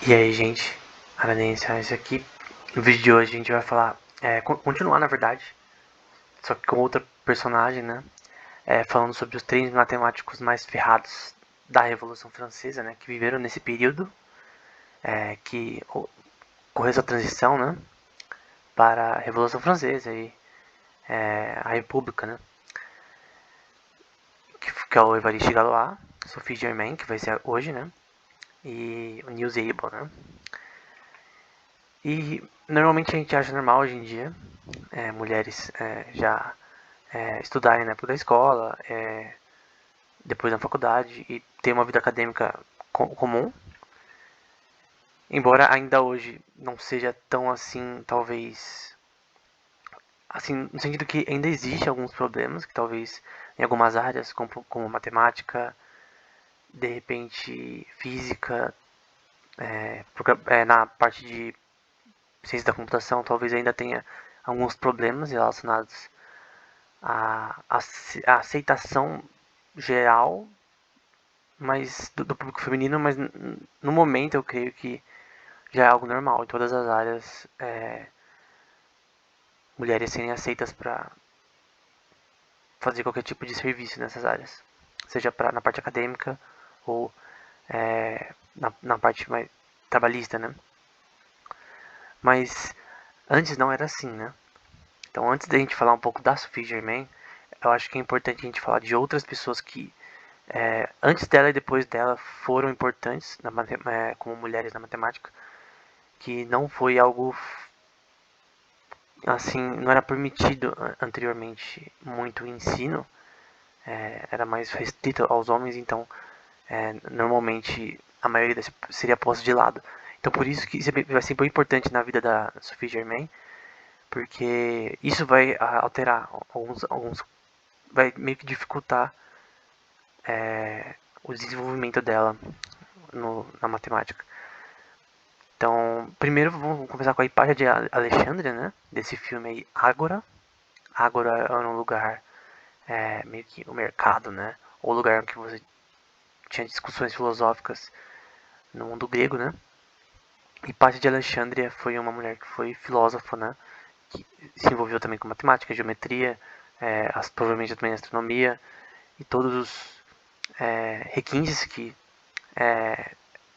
E aí, gente, Aranense aqui. No vídeo de hoje a gente vai falar, continuar na verdade, só que com outra personagem, né? Falando sobre os três matemáticos mais ferrados da Revolução Francesa, né? Que viveram nesse período, que ocorreu essa transição, né? Para a Revolução Francesa e a República, né? Que é o Évariste Galois, Sophie Germain, que vai ser hoje, né? E o Niels Abel, né? E normalmente a gente acha normal hoje em dia mulheres já estudarem na época da escola, depois na faculdade e ter uma vida acadêmica comum, embora ainda hoje não seja tão assim, talvez, assim, no sentido que ainda existe alguns problemas, que talvez em algumas áreas, como matemática, de repente física, na parte de ciência da computação, talvez ainda tenha alguns problemas relacionados à aceitação geral, mas do público feminino, mas no momento eu creio que já é algo normal em todas as áreas, mulheres serem aceitas para fazer qualquer tipo de serviço nessas áreas, seja na parte acadêmica ou na parte mais trabalhista, né? Mas antes não era assim, né? Então antes da gente falar um pouco da Sophie Germain, eu acho que é importante a gente falar de outras pessoas que antes dela e depois dela foram importantes como mulheres na matemática, que não foi algo assim, não era permitido anteriormente muito o ensino, era mais restrito aos homens, então normalmente a maioria seria posta de lado. Então por isso que isso vai ser bem importante na vida da Sophie Germain, porque isso vai alterar alguns vai meio que dificultar o desenvolvimento dela na matemática. Então, primeiro vamos começar com a Hipátia de Alexandria, né? Desse filme aí, Ágora. Ágora era um lugar meio que o mercado, né? O lugar em que você tinha discussões filosóficas no mundo grego, né? Hipátia de Alexandria foi uma mulher que foi filósofa, né? Que se envolveu também com matemática, geometria, provavelmente também astronomia e todos os requintes que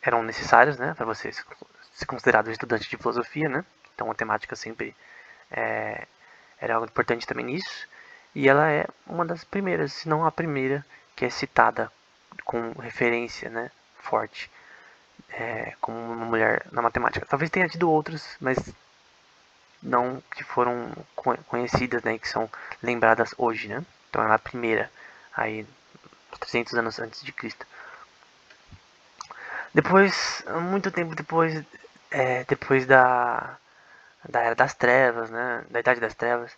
eram necessários, né? Para você ser considerado estudante de filosofia, né? Então, a matemática sempre era algo importante também nisso. E ela é uma das primeiras, se não a primeira, que é citada com referência, né, forte, como uma mulher na matemática. Talvez tenha tido outras, mas não que foram conhecidas, né, que são lembradas hoje, né? Então ela é a primeira, aí 300 anos antes de Cristo. Depois, muito tempo depois, depois da Era das Trevas, né, da Idade das Trevas,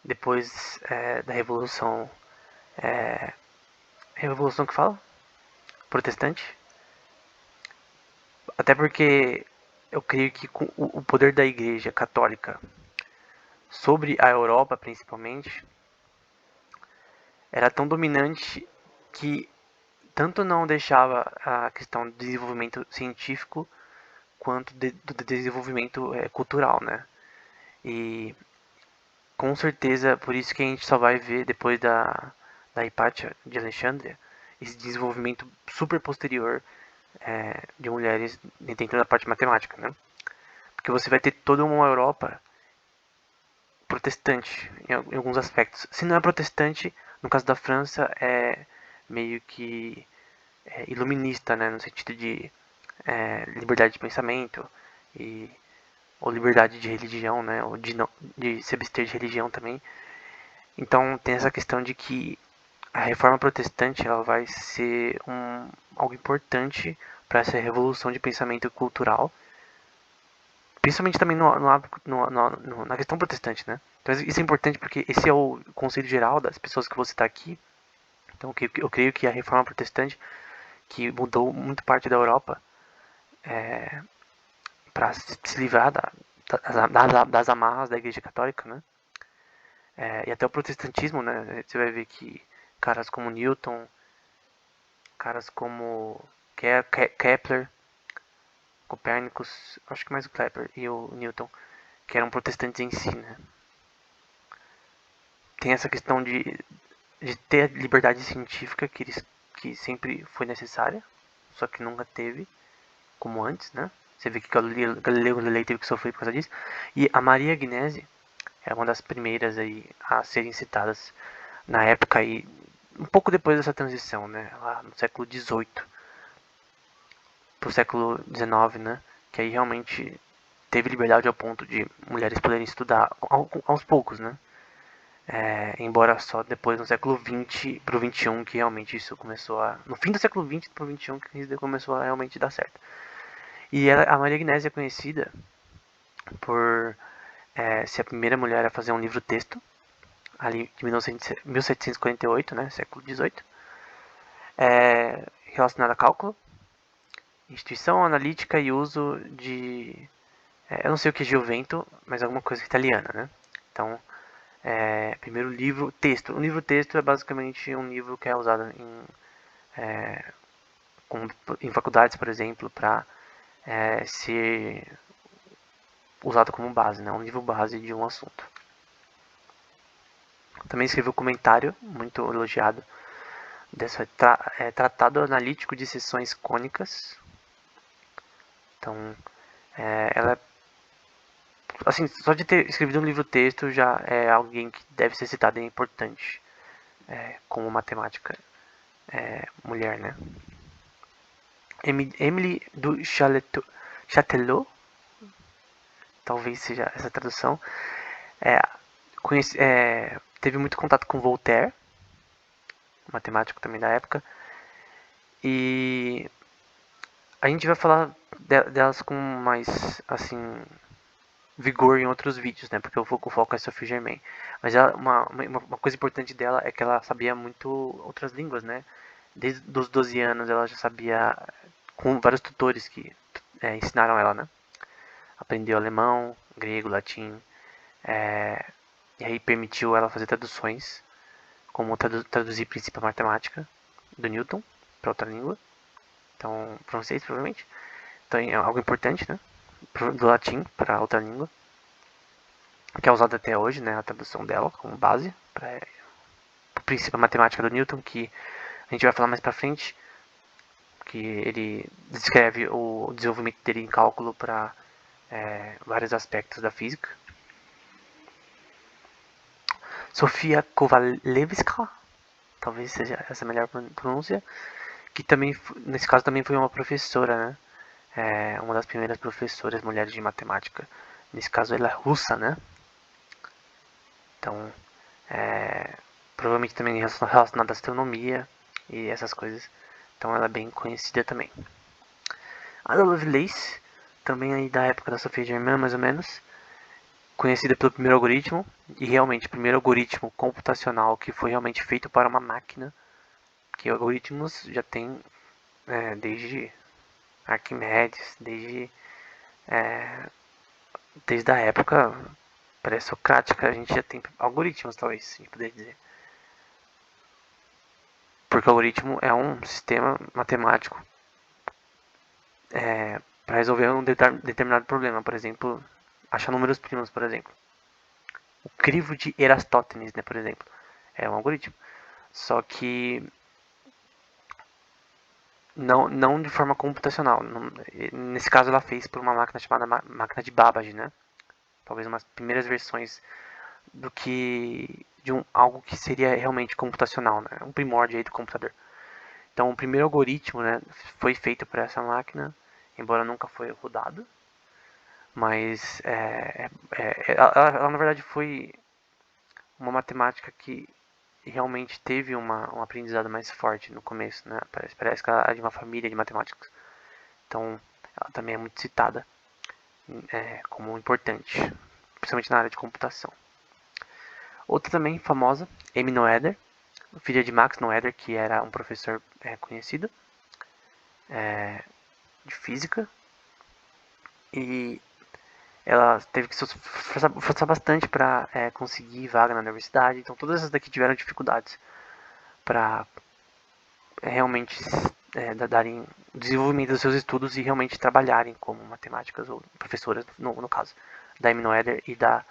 depois da Revolução que fala? Protestante. Até porque eu creio que com o poder da Igreja Católica sobre a Europa, principalmente, era tão dominante que tanto não deixava a questão do desenvolvimento científico quanto do desenvolvimento cultural, né? E com certeza por isso que a gente só vai ver depois da Hipátia de Alexandria esse desenvolvimento super posterior de mulheres dentro da parte matemática, né? Porque você vai ter toda uma Europa protestante em alguns aspectos. Se não é protestante, no caso da França é meio que iluminista, né, no sentido de liberdade de pensamento e ou liberdade de religião, né, ou de se abster de religião também. Então tem essa questão de que a reforma protestante ela vai ser algo importante para essa revolução de pensamento cultural, principalmente também na questão protestante, né? Então isso é importante porque esse é o conceito geral das pessoas que você está aqui. Então eu creio que a reforma protestante, que mudou muito parte da Europa para se livrar das amarras da Igreja Católica, né? E até o protestantismo, né? Você vai ver que caras como Newton, caras como Kepler, Copérnicos, acho que mais o Kepler e o Newton, que eram protestantes em si, né? Tem essa questão de ter a liberdade científica que sempre foi necessária, só que nunca teve, como antes, né? Você vê que Galileu Galilei teve que sofrer por causa disso. E a Maria Agnese é uma das primeiras aí a serem citadas na época aí, um pouco depois dessa transição, né? Lá no século XVIII pro século XIX, né? Que aí realmente teve liberdade ao ponto de mulheres poderem estudar aos poucos, né? Embora só depois no século XX pro XXI que realmente isso começou a... No fim do século XX pro XXI que isso começou a realmente dar certo. E a Maria Agnese é conhecida por ser a primeira mulher a fazer um livro-texto, ali de 1748, né, século XVIII, relacionado a cálculo, instituição analítica e uso de... eu não sei o que é Giovento, mas alguma coisa italiana, né? Então, primeiro livro texto. Um livro texto é basicamente um livro que é usado em faculdades, por exemplo, para ser usado como base, né? Um livro base de um assunto. Também escreveu um comentário muito elogiado desse tratado analítico de seções cônicas. Então, ela, assim, só de ter escrevido um livro texto já é alguém que deve ser citado e é importante como matemática mulher, né? Emily du Châtelot, talvez seja essa tradução, teve muito contato com Voltaire, matemático também da época, e a gente vai falar delas com mais, assim, vigor em outros vídeos, né? Porque o foco é Sophie Germain. Mas uma coisa importante dela é que ela sabia muito outras línguas, né? Desde os 12 anos ela já sabia, com vários tutores que ensinaram ela, né? Aprendeu alemão, grego, latim, e aí permitiu ela fazer traduções, como traduzir princípio matemática do Newton para outra língua, então francês provavelmente. Então é algo importante, né? Do latim para outra língua, que é usada até hoje, né? A tradução dela como base para o princípio matemática do Newton, que a gente vai falar mais para frente, que ele descreve o desenvolvimento dele em cálculo para vários aspectos da física. Sofia Kovalevska, talvez seja essa a melhor pronúncia, que também, nesse caso, também foi uma professora, né? Uma das primeiras professoras mulheres de matemática. Nesse caso, ela é russa, né? Então, provavelmente também relacionada à astronomia e essas coisas. Então, ela é bem conhecida também. Ada Lovelace, também aí da época da Sophie Germain, mais ou menos, conhecida pelo primeiro algoritmo, e realmente o primeiro algoritmo computacional que foi realmente feito para uma máquina, que algoritmos já tem desde Arquimedes, desde a época pré-socrática, a gente já tem algoritmos, talvez, se puder dizer. Porque o algoritmo é um sistema matemático para resolver um determinado problema, por exemplo, achar números primos, por exemplo. O crivo de Erastótenes, né, por exemplo, é um algoritmo. Só que não de forma computacional. Nesse caso, ela fez por uma máquina chamada máquina de Babbage, né? Talvez umas primeiras versões do que de algo que seria realmente computacional, né? Um primórdio aí do computador. Então, o primeiro algoritmo, né, foi feito por essa máquina, embora nunca foi rodado, mas ela na verdade foi uma matemática que realmente teve um aprendizado mais forte no começo, né? Parece que ela é de uma família de matemáticos. Então, ela também é muito citada como importante, principalmente na área de computação. Outra também famosa, Amy Noether, filha de Max Noether, que era um professor conhecido de física. E ela teve que se esforçar bastante para conseguir vaga na universidade. Então, todas essas daqui tiveram dificuldades para realmente darem desenvolvimento dos seus estudos e realmente trabalharem como matemáticas ou professoras, no caso, da Amy Noether e da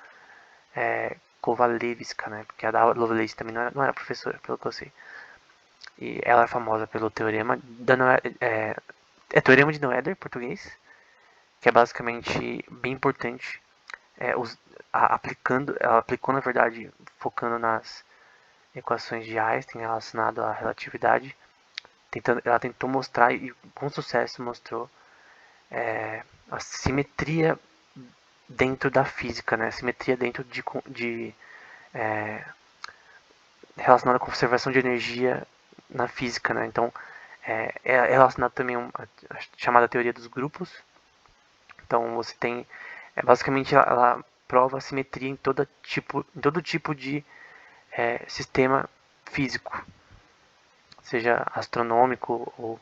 Kovalevska, né? Porque a da Lovelace também não era professora, pelo que eu sei. E ela é famosa pelo teorema da Noether, teorema de Noether, em português, que é basicamente bem importante. Ela aplicou, na verdade, focando nas equações de Einstein relacionado à relatividade. Ela tentou mostrar, e com sucesso mostrou, a simetria dentro da física, né? A simetria dentro de relacionada à conservação de energia na física, né? Então, é relacionado também a chamada teoria dos grupos. Então, você tem, basicamente, ela prova a simetria em todo tipo de sistema físico, seja astronômico ou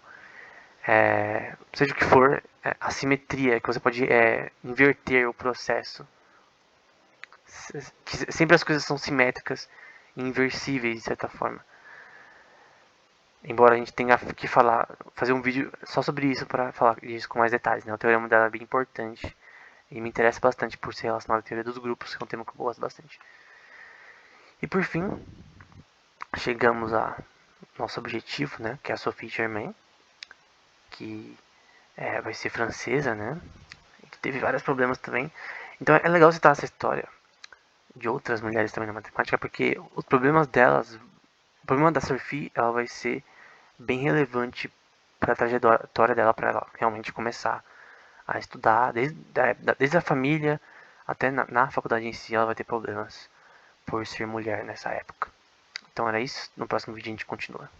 seja o que for, a simetria, que você pode inverter o processo. Sempre as coisas são simétricas e inversíveis, de certa forma. Embora a gente tenha que fazer um vídeo só sobre isso para falar disso com mais detalhes. Né? O teorema dela é bem importante e me interessa bastante por ser relacionado à teoria dos grupos, que é um tema que eu gosto bastante. E por fim, chegamos ao nosso objetivo, né? Que é a Sophie Germain, que vai ser francesa, né? Que teve vários problemas também. Então é legal citar essa história de outras mulheres também na matemática, porque os problemas delas, o problema da Sophie, ela vai ser bem relevante para a trajetória dela, para ela realmente começar a estudar, desde a família até na faculdade em si, ela vai ter problemas por ser mulher nessa época. Então era isso, no próximo vídeo a gente continua.